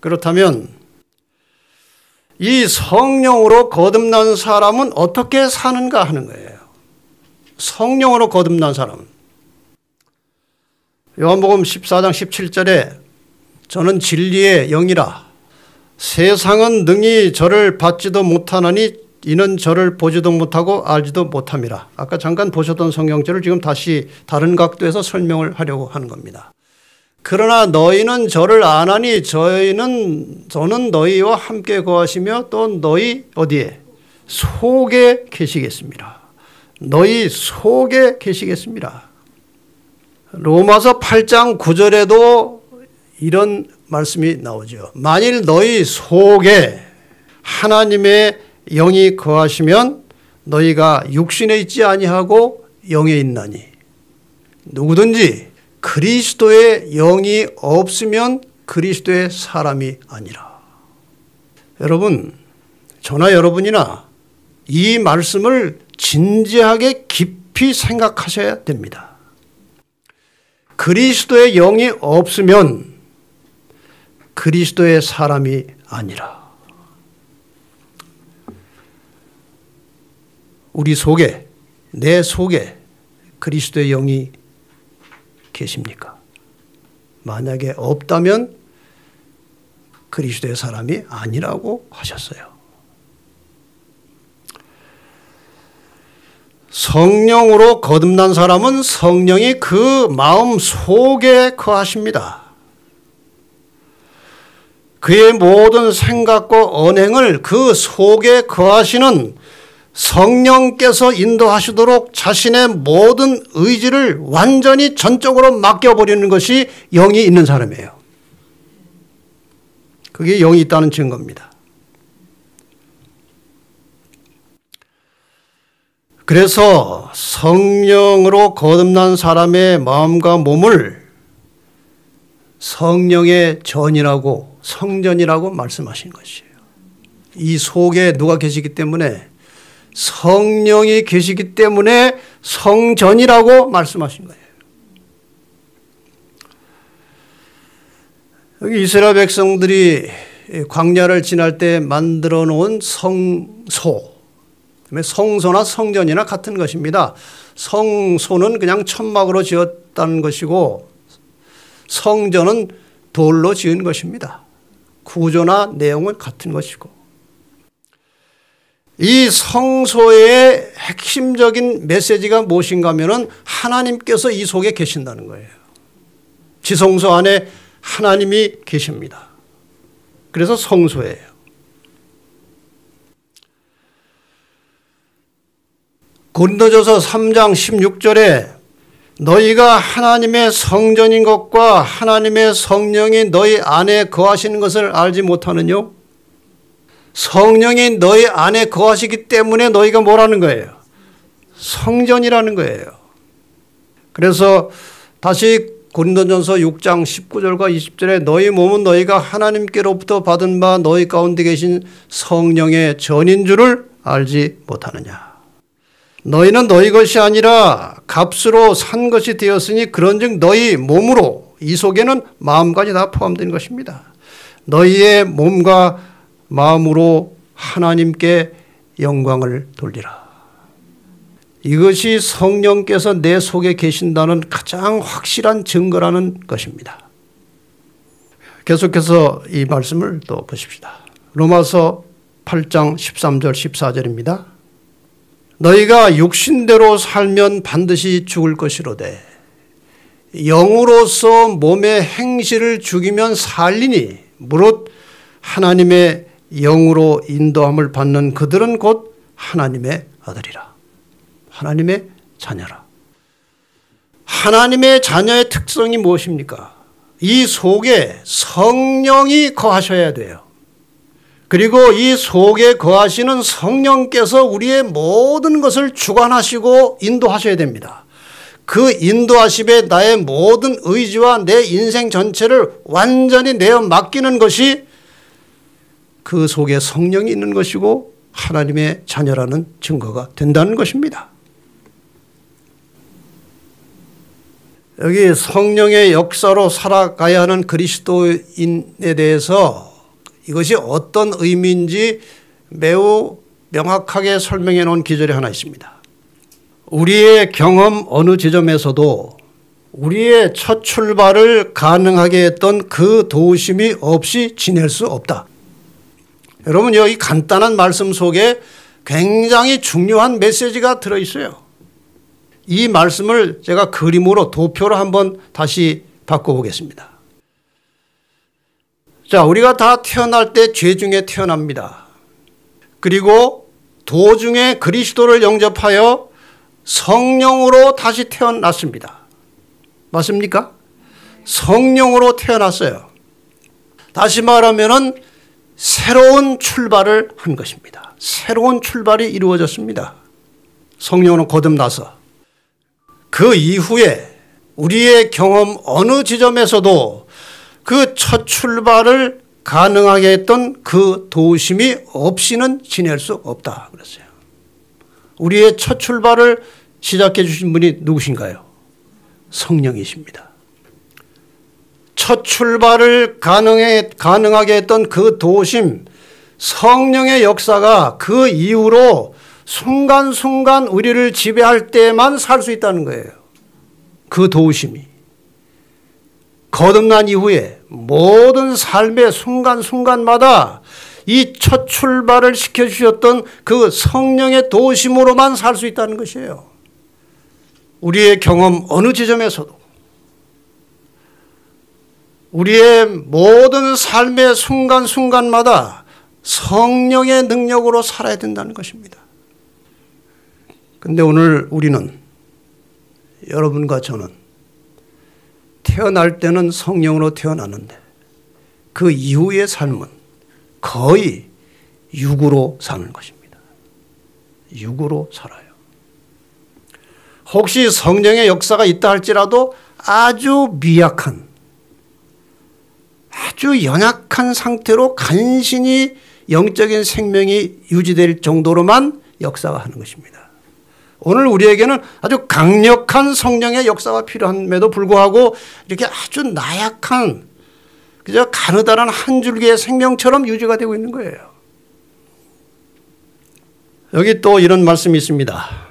그렇다면 이 성령으로 거듭난 사람은 어떻게 사는가 하는 거예요. 성령으로 거듭난 사람. 요한복음 14장 17절에 저는 진리의 영이라 세상은 능히 저를 받지도 못하나니 이는 저를 보지도 못하고 알지도 못함이라. 아까 잠깐 보셨던 성경절을 지금 다시 다른 각도에서 설명을 하려고 하는 겁니다. 그러나 너희는 저를 아나니 저는 너희와 함께 거하시며 또 너희 어디에? 속에 계시겠습니다. 너희 속에 계시겠습니다. 로마서 8장 9절에도 이런 말씀이 나오죠. 만일 너희 속에 하나님의 영이 거하시면 너희가 육신에 있지 아니하고 영에 있나니. 누구든지 그리스도의 영이 없으면 그리스도의 사람이 아니라. 여러분, 저나 여러분이나 이 말씀을 진지하게 깊이 생각하셔야 됩니다. 그리스도의 영이 없으면 그리스도의 사람이 아니라. 우리 속에, 내 속에 그리스도의 영이 계십니까? 만약에 없다면 그리스도의 사람이 아니라고 하셨어요. 성령으로 거듭난 사람은 성령이 그 마음 속에 거하십니다. 그의 모든 생각과 언행을 그 속에 거하시는 성령께서 인도하시도록 자신의 모든 의지를 완전히 전적으로 맡겨버리는 것이 영이 있는 사람이에요. 그게 영이 있다는 증거입니다. 그래서 성령으로 거듭난 사람의 마음과 몸을 성령의 전이라고, 성전이라고 말씀하신 것이에요. 이 속에 누가 계시기 때문에, 성령이 계시기 때문에 성전이라고 말씀하신 거예요. 여기 이스라엘 백성들이 광야를 지날 때 만들어 놓은 성소, 성소나 성전이나 같은 것입니다. 성소는 그냥 천막으로 지었다는 것이고 성전은 돌로 지은 것입니다. 구조나 내용은 같은 것이고, 이 성소의 핵심적인 메시지가 무엇인가 하면은 하나님께서 이 속에 계신다는 거예요. 지성소 안에 하나님이 계십니다. 그래서 성소예요. 고린도전서 3장 16절에 너희가 하나님의 성전인 것과 하나님의 성령이 너희 안에 거하시는 것을 알지 못하느뇨? 성령이 너희 안에 거하시기 때문에 너희가 뭐라는 거예요? 성전이라는 거예요. 그래서 다시 고린도전서 6장 19절과 20절에 너희 몸은 너희가 하나님께로부터 받은 바 너희 가운데 계신 성령의 전인 줄을 알지 못하느냐. 너희는 너희 것이 아니라 값으로 산 것이 되었으니 그런즉 너희 몸으로, 이 속에는 마음까지 다 포함된 것입니다. 너희의 몸과 마음으로 하나님께 영광을 돌리라. 이것이 성령께서 내 속에 계신다는 가장 확실한 증거라는 것입니다. 계속해서 이 말씀을 또 보십시다. 로마서 8장 13절 14절입니다. 너희가 육신대로 살면 반드시 죽을 것이로되 영으로서 몸의 행실을 죽이면 살리니 무릇 하나님의 영으로 인도함을 받는 그들은 곧 하나님의 아들이라. 하나님의 자녀라. 하나님의 자녀의 특성이 무엇입니까? 이 속에 성령이 거하셔야 돼요. 그리고 이 속에 거하시는 성령께서 우리의 모든 것을 주관하시고 인도하셔야 됩니다. 그 인도하심에 나의 모든 의지와 내 인생 전체를 완전히 내어 맡기는 것이 그 속에 성령이 있는 것이고 하나님의 자녀라는 증거가 된다는 것입니다. 여기 성령의 역사로 살아가야 하는 그리스도인에 대해서 이것이 어떤 의미인지 매우 명확하게 설명해 놓은 기절이 하나 있습니다. 우리의 경험 어느 지점에서도 우리의 첫 출발을 가능하게 했던 그 도우심이 없이 지낼 수 없다. 여러분, 여기 간단한 말씀 속에 굉장히 중요한 메시지가 들어있어요. 이 말씀을 제가 그림으로 도표로 한번 다시 바꿔보겠습니다. 자, 우리가 다 태어날 때 죄 중에 태어납니다. 그리고 도중에 그리스도를 영접하여 성령으로 다시 태어났습니다. 맞습니까? 성령으로 태어났어요. 다시 말하면은 새로운 출발을 한 것입니다. 새로운 출발이 이루어졌습니다. 성령으로 거듭나서. 그 이후에 우리의 경험 어느 지점에서도 그 첫 출발을 가능하게 했던 그 도우심이 없이는 지낼 수 없다 그랬어요. 우리의 첫 출발을 시작해 주신 분이 누구신가요? 성령이십니다. 첫 출발을 가능하게 했던 그 도우심, 성령의 역사가 그 이후로 순간순간 우리를 지배할 때만 살 수 있다는 거예요. 그 도우심이. 거듭난 이후에 모든 삶의 순간순간마다 이 첫 출발을 시켜주셨던 그 성령의 도우심으로만 살 수 있다는 것이에요. 우리의 경험 어느 지점에서도 우리의 모든 삶의 순간순간마다 성령의 능력으로 살아야 된다는 것입니다. 그런데 오늘 우리는, 여러분과 저는 태어날 때는 성령으로 태어났는데 그 이후의 삶은 거의 육으로 사는 것입니다. 육으로 살아요. 혹시 성령의 역사가 있다 할지라도 아주 미약한, 아주 연약한 상태로 간신히 영적인 생명이 유지될 정도로만 역사가 하는 것입니다. 오늘 우리에게는 아주 강력한 성령의 역사가 필요함에도 불구하고 이렇게 아주 나약한, 그저 가느다란 한 줄기의 생명처럼 유지가 되고 있는 거예요. 여기 또 이런 말씀이 있습니다.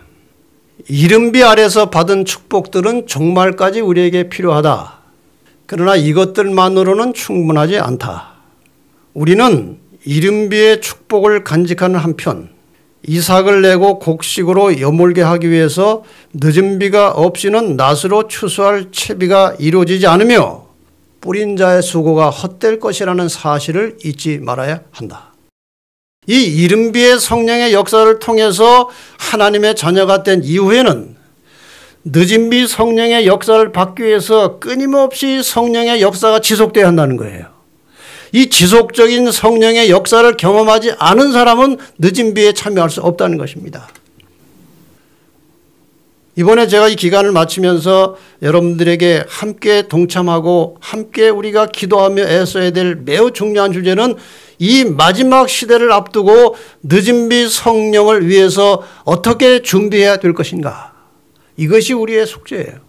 이른비 아래서 받은 축복들은 종말까지 우리에게 필요하다. 그러나 이것들만으로는 충분하지 않다. 우리는 이른비의 축복을 간직하는 한편 이삭을 내고 곡식으로 여물게 하기 위해서 늦은 비가 없이는 낫으로 추수할 채비가 이루어지지 않으며 뿌린 자의 수고가 헛될 것이라는 사실을 잊지 말아야 한다. 이 이른비의 성령의 역사를 통해서 하나님의 자녀가 된 이후에는 늦은 비 성령의 역사를 받기 위해서 끊임없이 성령의 역사가 지속돼야 한다는 거예요. 이 지속적인 성령의 역사를 경험하지 않은 사람은 늦은 비에 참여할 수 없다는 것입니다. 이번에 제가 이 기간을 마치면서 여러분들에게 함께 동참하고 함께 우리가 기도하며 애써야 될 매우 중요한 주제는 이 마지막 시대를 앞두고 늦은 비 성령을 위해서 어떻게 준비해야 될 것인가. 이것이 우리의 숙제예요.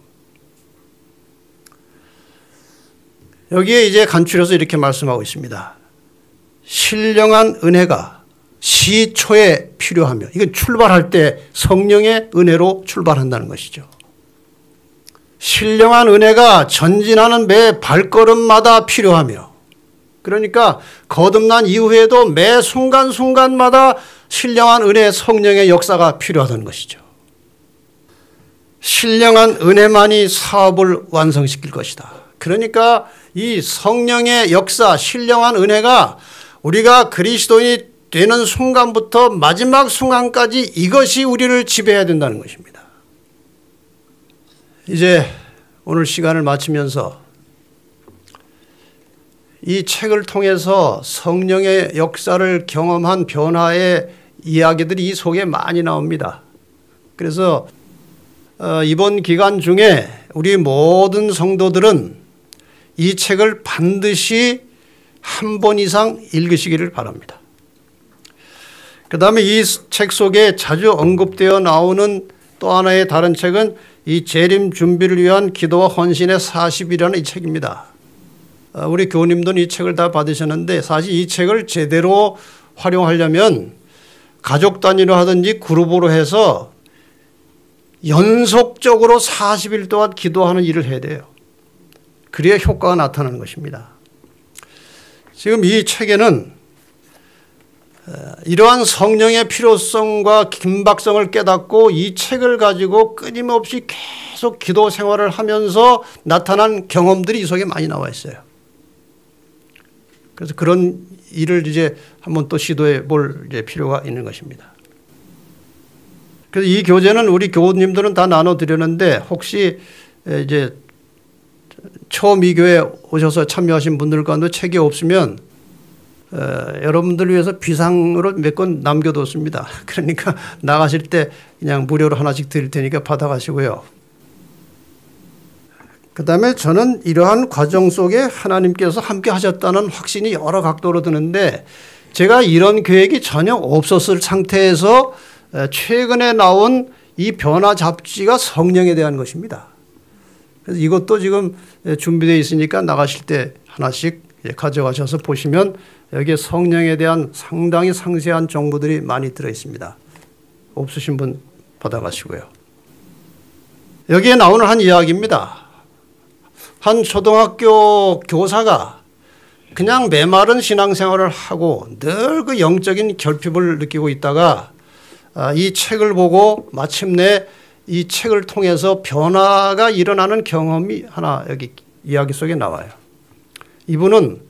여기에 이제 간추려서 이렇게 말씀하고 있습니다. 신령한 은혜가 시초에 필요하며, 이건 출발할 때 성령의 은혜로 출발한다는 것이죠. 신령한 은혜가 전진하는 매 발걸음마다 필요하며, 그러니까 거듭난 이후에도 매 순간순간마다 신령한 은혜, 성령의 역사가 필요하다는 것이죠. 신령한 은혜만이 사업을 완성시킬 것이다. 그러니까 이 성령의 역사, 신령한 은혜가 우리가 그리스도인이 되는 순간부터 마지막 순간까지 이것이 우리를 지배해야 된다는 것입니다. 이제 오늘 시간을 마치면서 이 책을 통해서 성령의 역사를 경험한 변화의 이야기들이 이 속에 많이 나옵니다. 그래서 이번 기간 중에 우리 모든 성도들은 이 책을 반드시 한 번 이상 읽으시기를 바랍니다. 그 다음에 이 책 속에 자주 언급되어 나오는 또 하나의 다른 책은 이 재림 준비를 위한 기도와 헌신의 40이라는 이 책입니다. 우리 교우님들은 이 책을 다 받으셨는데 사실 이 책을 제대로 활용하려면 가족 단위로 하든지 그룹으로 해서 연속적으로 40일 동안 기도하는 일을 해야 돼요. 그래야 효과가 나타나는 것입니다. 지금 이 책에는 이러한 성령의 필요성과 긴박성을 깨닫고 이 책을 가지고 끊임없이 계속 기도 생활을 하면서 나타난 경험들이 이 속에 많이 나와 있어요. 그래서 그런 일을 이제 한번 또 시도해 볼 이제 필요가 있는 것입니다. 그래서 이 교재는 우리 교우님들은 다 나눠드렸는데 혹시 이제 처음 이 교회에 오셔서 참여하신 분들 가운데 책이 없으면 여러분들 위해서 비상으로 몇 권 남겨뒀습니다. 그러니까 나가실 때 그냥 무료로 하나씩 드릴 테니까 받아가시고요. 그 다음에 저는 이러한 과정 속에 하나님께서 함께 하셨다는 확신이 여러 각도로 드는데 제가 이런 계획이 전혀 없었을 상태에서 최근에 나온 이 변화 잡지가 성령에 대한 것입니다. 그래서 이것도 지금 준비되어 있으니까 나가실 때 하나씩 가져가셔서 보시면 여기에 성령에 대한 상당히 상세한 정보들이 많이 들어 있습니다. 없으신 분 받아가시고요. 여기에 나오는 한 이야기입니다. 한 초등학교 교사가 그냥 메마른 신앙생활을 하고 늘 그 영적인 결핍을 느끼고 있다가 이 책을 보고 마침내 이 책을 통해서 변화가 일어나는 경험이 하나 여기 이야기 속에 나와요. 이분은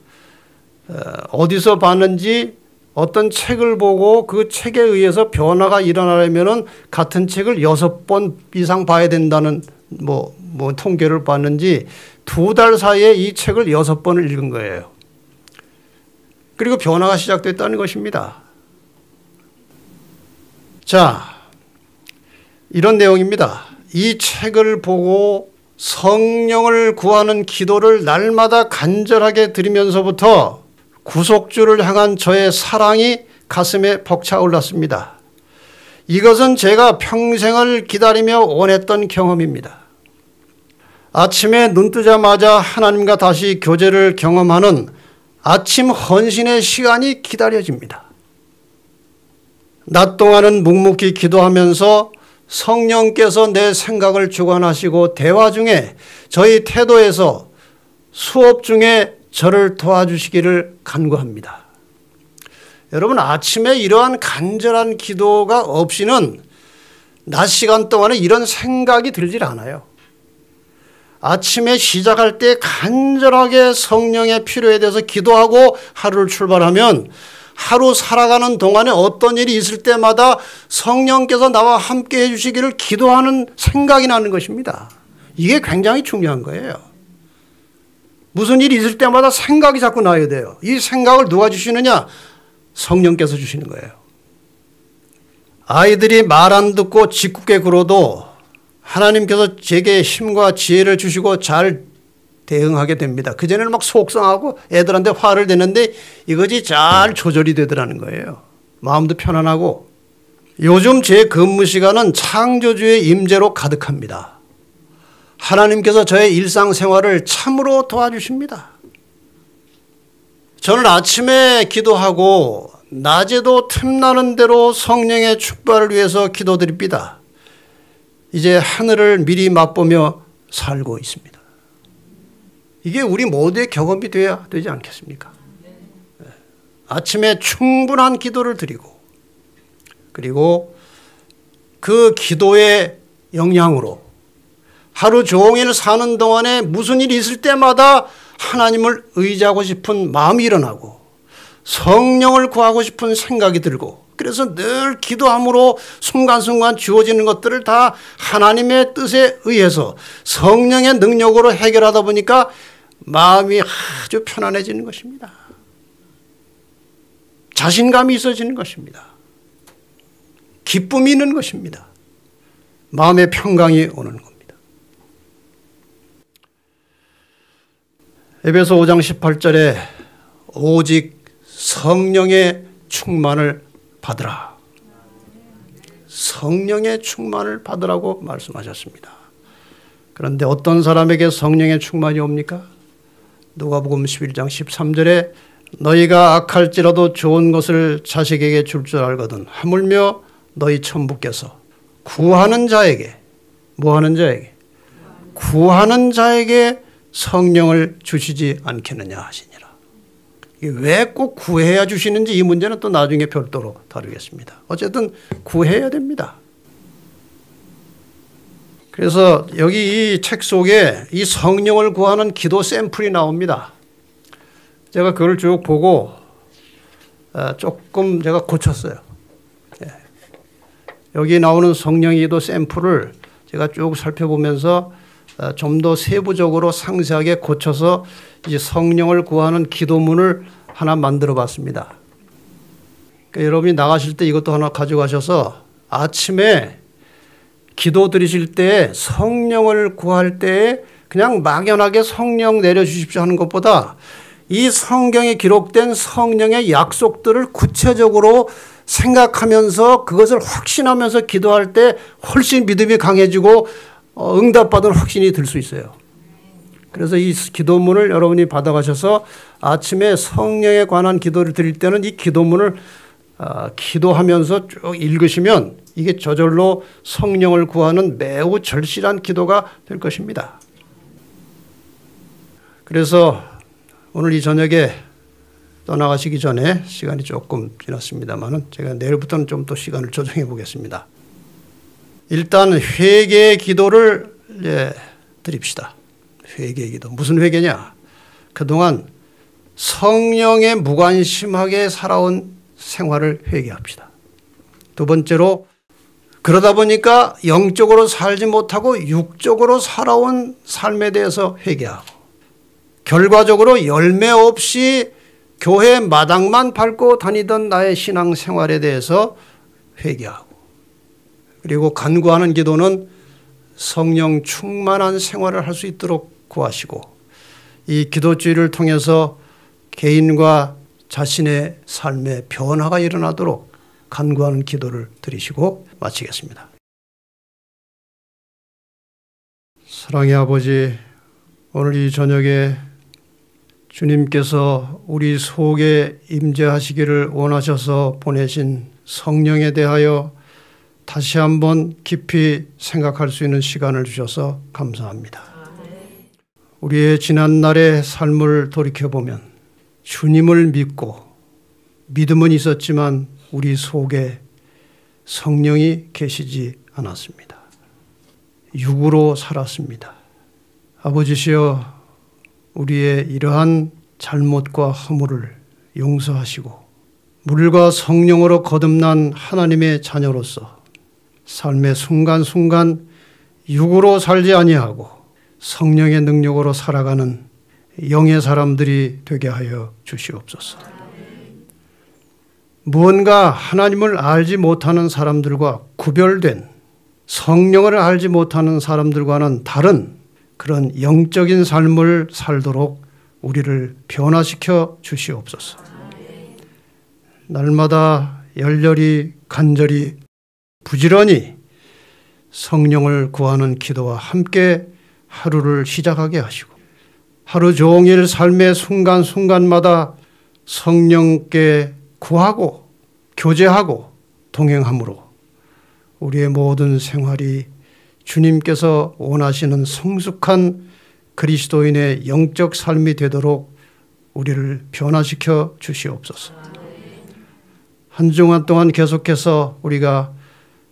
어디서 봤는지 어떤 책을 보고 그 책에 의해서 변화가 일어나려면 같은 책을 6번 이상 봐야 된다는 뭐 통계를 봤는지 2달 사이에 이 책을 6번을 읽은 거예요. 그리고 변화가 시작됐다는 것입니다. 자, 이런 내용입니다. 이 책을 보고 성령을 구하는 기도를 날마다 간절하게 드리면서부터 구속주를 향한 저의 사랑이 가슴에 벅차올랐습니다. 이것은 제가 평생을 기다리며 원했던 경험입니다. 아침에 눈 뜨자마자 하나님과 다시 교제를 경험하는 아침 헌신의 시간이 기다려집니다. 낮 동안은 묵묵히 기도하면서 성령께서 내 생각을 주관하시고 대화 중에 저희 태도에서 수업 중에 저를 도와주시기를 간구합니다. 여러분, 아침에 이러한 간절한 기도가 없이는 낮 시간 동안에 이런 생각이 들질 않아요. 아침에 시작할 때 간절하게 성령의 필요에 대해서 기도하고 하루를 출발하면 하루 살아가는 동안에 어떤 일이 있을 때마다 성령께서 나와 함께 해주시기를 기도하는 생각이 나는 것입니다. 이게 굉장히 중요한 거예요. 무슨 일이 있을 때마다 생각이 자꾸 나야 돼요. 이 생각을 누가 주시느냐? 성령께서 주시는 거예요. 아이들이 말 안 듣고 짓궂게 굴어도 하나님께서 제게 힘과 지혜를 주시고 잘 대응하게 됩니다. 그전에는 막 속상하고 애들한테 화를 내는데 이것이 잘 조절이 되더라는 거예요. 마음도 편안하고. 요즘 제 근무 시간은 창조주의 임재로 가득합니다. 하나님께서 저의 일상생활을 참으로 도와주십니다. 저는 아침에 기도하고 낮에도 틈나는 대로 성령의 축복을 위해서 기도드립니다. 이제 하늘을 미리 맛보며 살고 있습니다. 이게 우리 모두의 경험이 되어야 되지 않겠습니까? 아침에 충분한 기도를 드리고 그리고 그 기도의 영향으로 하루 종일 사는 동안에 무슨 일이 있을 때마다 하나님을 의지하고 싶은 마음이 일어나고 성령을 구하고 싶은 생각이 들고 그래서 늘 기도함으로 순간순간 주어지는 것들을 다 하나님의 뜻에 의해서 성령의 능력으로 해결하다 보니까 마음이 아주 편안해지는 것입니다. 자신감이 있어지는 것입니다. 기쁨이 있는 것입니다. 마음의 평강이 오는 겁니다. 에베소 5장 18절에 오직 성령의 충만을 받으라. 성령의 충만을 받으라고 말씀하셨습니다. 그런데 어떤 사람에게 성령의 충만이 옵니까? 누가복음 11장 13절에 너희가 악할지라도 좋은 것을 자식에게 줄 줄 알거든 하물며 너희 천부께서 구하는 자에게 뭐하는 자에게? 구하는 자에게 성령을 주시지 않겠느냐 하시니라. 왜 꼭 구해야 주시는지 이 문제는 또 나중에 별도로 다루겠습니다. 어쨌든 구해야 됩니다. 그래서 여기 이 책 속에 이 성령을 구하는 기도 샘플이 나옵니다. 제가 그걸 쭉 보고 조금 제가 고쳤어요. 여기 나오는 성령의 기도 샘플을 제가 쭉 살펴보면서 좀 더 세부적으로 상세하게 고쳐서 이제 성령을 구하는 기도문을 하나 만들어 봤습니다. 그러니까 여러분이 나가실 때 이것도 하나 가져가셔서 아침에 기도 드리실 때 성령을 구할 때 그냥 막연하게 성령 내려주십시오 하는 것보다 이 성경에 기록된 성령의 약속들을 구체적으로 생각하면서 그것을 확신하면서 기도할 때 훨씬 믿음이 강해지고 응답받은 확신이 들 수 있어요. 그래서 이 기도문을 여러분이 받아가셔서 아침에 성령에 관한 기도를 드릴 때는 이 기도문을 기도하면서 쭉 읽으시면 이게 저절로 성령을 구하는 매우 절실한 기도가 될 것입니다. 그래서 오늘 이 저녁에 떠나가시기 전에 시간이 조금 지났습니다만 제가 내일부터는 좀 더 시간을 조정해 보겠습니다. 일단 회개의 기도를 드립시다. 회개의 기도. 무슨 회개냐? 그동안 성령에 무관심하게 살아온 생활을 회개합시다. 두 번째로 그러다 보니까 영적으로 살지 못하고 육적으로 살아온 삶에 대해서 회개하고 결과적으로 열매 없이 교회 마당만 밟고 다니던 나의 신앙 생활에 대해서 회개하고 그리고 간구하는 기도는 성령 충만한 생활을 할 수 있도록 구하시고 이 기도주의를 통해서 개인과 자신의 삶에 변화가 일어나도록 간구하는 기도를 드리시고 마치겠습니다. 사랑의 아버지, 오늘 이 저녁에 주님께서 우리 속에 임재하시기를 원하셔서 보내신 성령에 대하여 다시 한번 깊이 생각할 수 있는 시간을 주셔서 감사합니다. 우리의 지난날의 삶을 돌이켜보면 주님을 믿고 믿음은 있었지만 우리 속에 성령이 계시지 않았습니다. 육으로 살았습니다. 아버지시여, 우리의 이러한 잘못과 허물을 용서하시고 물과 성령으로 거듭난 하나님의 자녀로서 삶의 순간순간 육으로 살지 아니하고 성령의 능력으로 살아가는 영의 사람들이 되게 하여 주시옵소서. 무언가 하나님을 알지 못하는 사람들과 구별된 성령을 알지 못하는 사람들과는 다른 그런 영적인 삶을 살도록 우리를 변화시켜 주시옵소서. 날마다 열렬히 간절히 부지런히 성령을 구하는 기도와 함께 하루를 시작하게 하시고 하루 종일 삶의 순간순간마다 성령께 구하고 교제하고 동행함으로 우리의 모든 생활이 주님께서 원하시는 성숙한 그리스도인의 영적 삶이 되도록 우리를 변화시켜 주시옵소서. 한 주간 동안 계속해서 우리가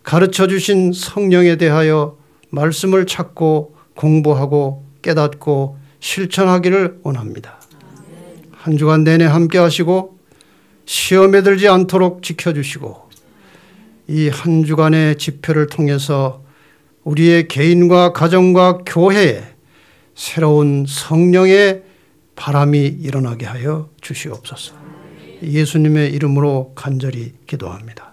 가르쳐 주신 성령에 대하여 말씀을 찾고 공부하고 깨닫고 실천하기를 원합니다. 한 주간 내내 함께 하시고 시험에 들지 않도록 지켜주시고 이 한 주간의 집회를 통해서 우리의 개인과 가정과 교회에 새로운 성령의 바람이 일어나게 하여 주시옵소서. 예수님의 이름으로 간절히 기도합니다.